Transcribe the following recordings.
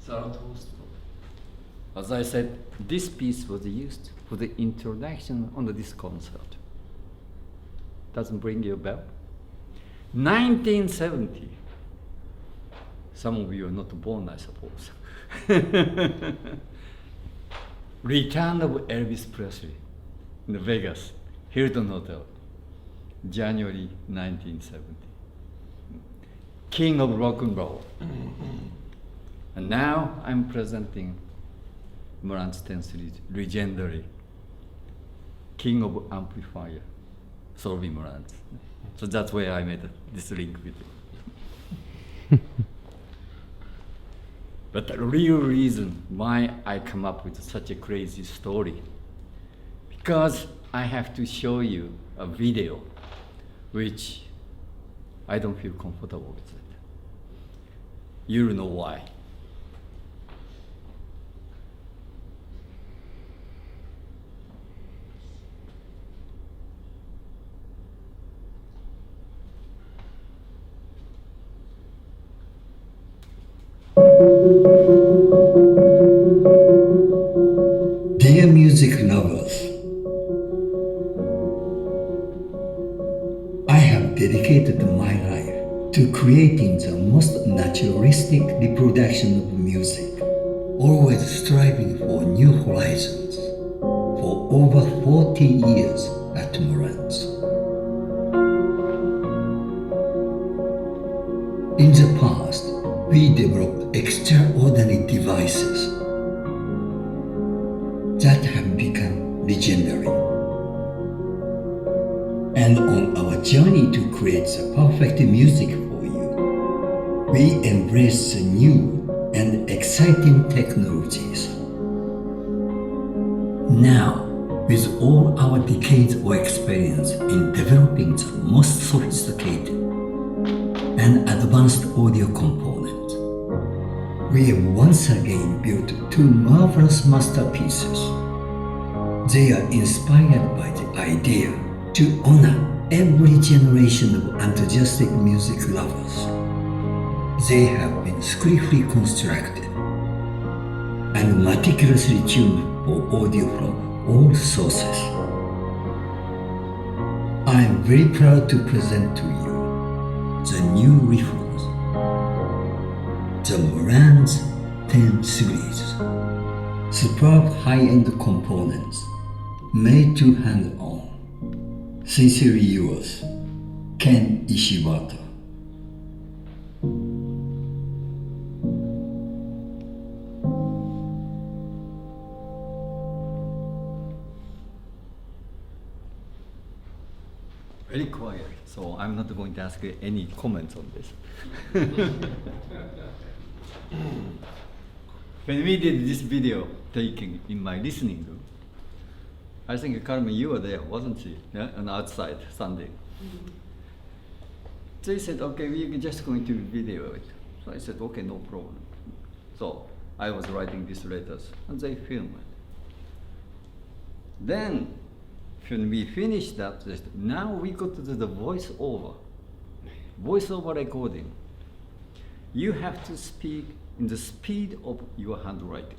Zarathustra. As I said, this piece was used for the introduction on this concert. Doesn't bring you a bell? 1970. Some of you are not born, I suppose. Return of Elvis Presley in Vegas, Hilton Hotel, January 1970. King of rock and roll. And now I'm presenting Marantz 10 series, legendary King of Amplifier, Solvi Marantz. So that's where I made this link with you. But the real reason why I come up with such a crazy story, because I have to show you a video which I don't feel comfortable with it. You'll know why. Dear music lovers, I have dedicated my life to creating the most naturalistic reproduction of music, always striving for new horizons, for over 40 years at Marantz. In the past, we developed extraordinary devices that have become legendary. And on our journey to create the perfect music for you, we embrace the new and exciting technologies. Now, with all our decades of experience in developing the most sophisticated and advanced audio components, we have once again built two marvelous masterpieces. They are inspired by the idea to honor every generation of enthusiastic music lovers. They have been skillfully constructed and meticulously tuned for audio from all sources. I am very proud to present to you the new reference, the Marantz 10 series. Superb high-end components made to hand-on. Sincerely yours, Ken Ishibata. Very quiet, so I'm not going to ask you any comments on this. When we did this video taking in my listening room, I think Carmen, you were there, wasn't she? Yeah, on outside Sunday. They said, okay, we're just going to video it. So I said, okay, no problem. So I was writing these letters, and they filmed it. Then, when we finished that, they said, now we go to the voiceover recording. You have to speak in the speed of your handwriting,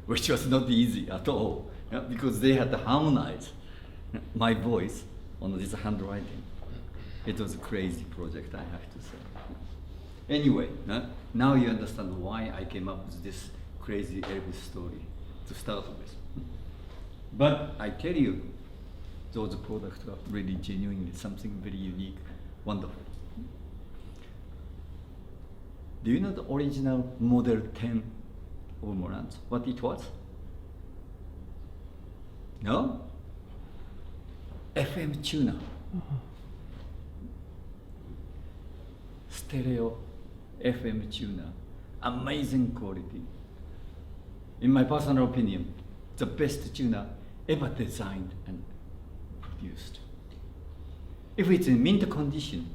which was not easy at all, yeah, because they had to harmonize my voice on this handwriting. It was a crazy project, I have to say. Anyway, now you understand why I came up with this crazy Elvis story to start with. But I tell you, those products are really genuinely something very unique, wonderful. Do you know the original Model 10 of Marantz? What it was? No? FM tuner. Stereo FM tuner. Amazing quality. In my personal opinion, the best tuner ever designed and produced. If it's in mint condition,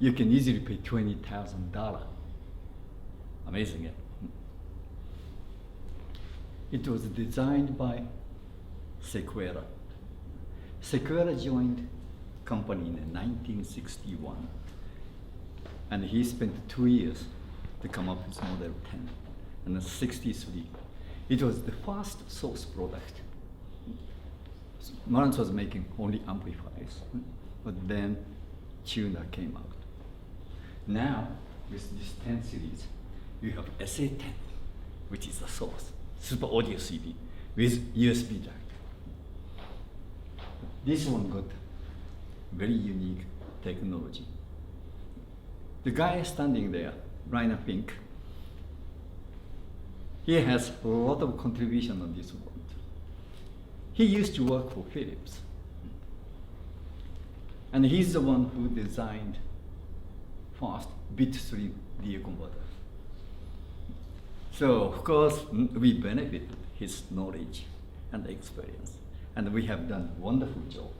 you can easily pay $20,000. Amazing, yeah? It was designed by Sequeira. Sequeira joined company in 1961, and he spent 2 years to come up with Model 10. And then 63. It was the first source product. Marantz was making only amplifiers, but then tuner came out. Now, with this 10 series, you have SA10, which is the source, super audio CD with USB jack. This one got very unique technology. The guy standing there, Rainer Fink, he has a lot of contribution on this one. He used to work for Philips. And he's the one who designed first bit stream DA converter. So of course, we benefited his knowledge and experience. And we have done a wonderful job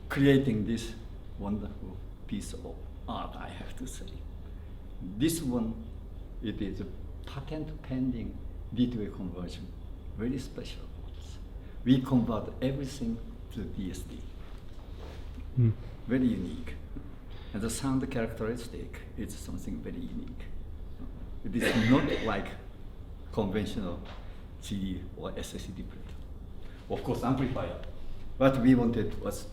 creating this wonderful piece of art, I have to say. This one, it is a patent pending D2A conversion, very special. We convert everything to DSD. Very unique. And the sound characteristic is something very unique. It is not like conventional CD or SSD player. Of course, amplifier. What we wanted was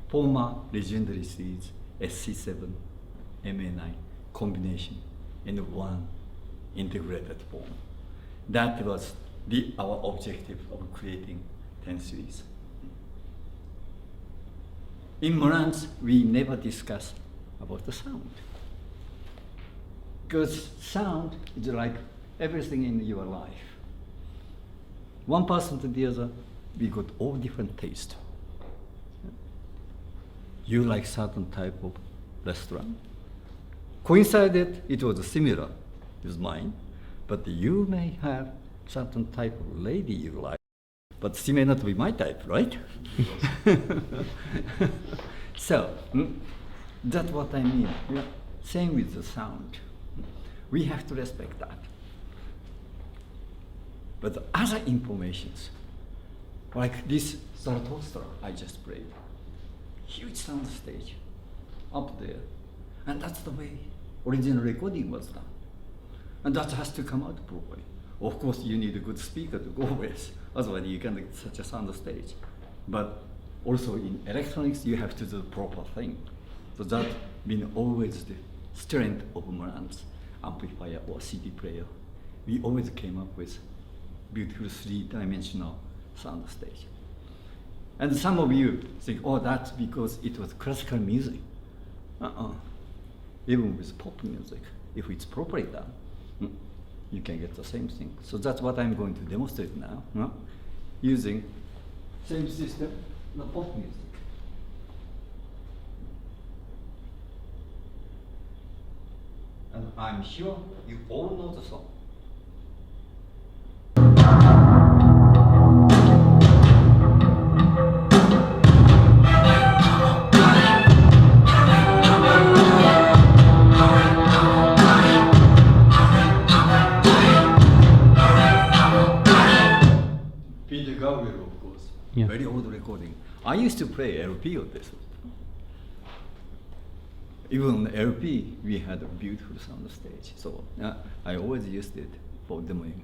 former legendary series SC7, MA9 combination in one integrated form. That was our objective of creating 10 series. In Marantz, we never discuss about the sound. Because sound is like everything in your life. One person to the other, we got all different taste. You like certain type of restaurant. Coincided, it was similar with mine, but you may have certain type of lady you like, but she may not be my type, right? So, that's what I mean. Yeah. Same with the sound. We have to respect that. But the other informations, like this Zarathustra I just played, huge sound stage up there. And that's the way original recording was done. And that has to come out properly. Of course, you need a good speaker to go with, otherwise you can't get such a sound stage. But also in electronics, you have to do the proper thing. So that's been always the strength of Marantz amplifier or CD player. We always came up with beautiful three-dimensional sound stage. And some of you think, oh, that's because it was classical music. Even with pop music, if it's properly done, you can get the same thing. So that's what I'm going to demonstrate now, using same system, the pop music. And I'm sure you all know the song. Of course, yeah. Very old recording. I used to play LP of this. Even on LP, we had a beautiful sound stage. So I always used it for demoing.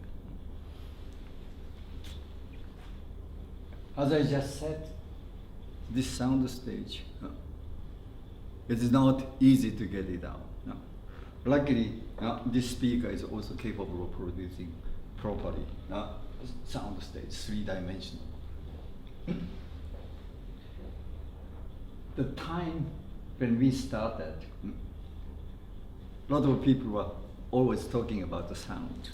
As I just said, this sound stage, it is not easy to get it out. Luckily, this speaker is also capable of producing properly sound stage, three-dimensional. The time when we started, a lot of people were always talking about the sound.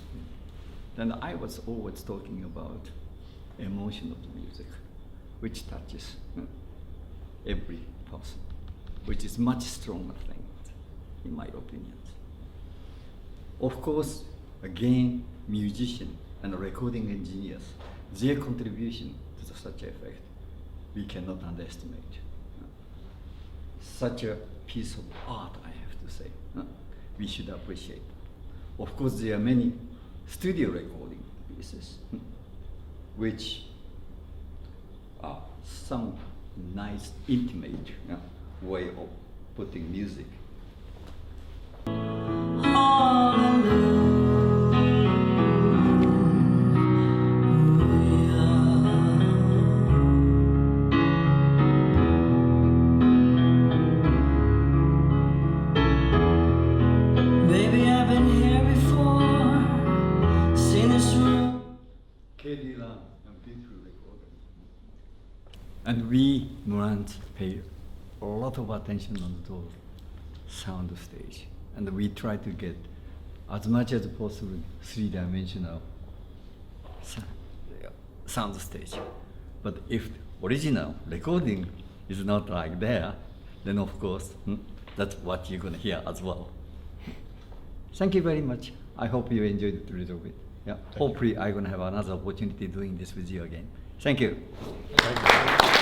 Then I was always talking about emotion of the music, which touches every person, which is much stronger thing, in my opinion. Of course, again, musician and recording engineers, their contribution to such effect, we cannot underestimate. Such a piece of art, I have to say, we should appreciate. Of course, there are many studio recording pieces, which are some nice, intimate way of putting music Baby, I've been here before, seen this room. KD Lam and beautiful recording. And we, Marantz, pay a lot of attention on those sound stage. And we try to get as much as possible three-dimensional sound stage. But if original recording is not like there, then of course, that's what you're gonna hear as well. Thank you very much. I hope you enjoyed it a little bit. Yeah. Hopefully I'm gonna have another opportunity doing this with you again. Thank you. Thank you.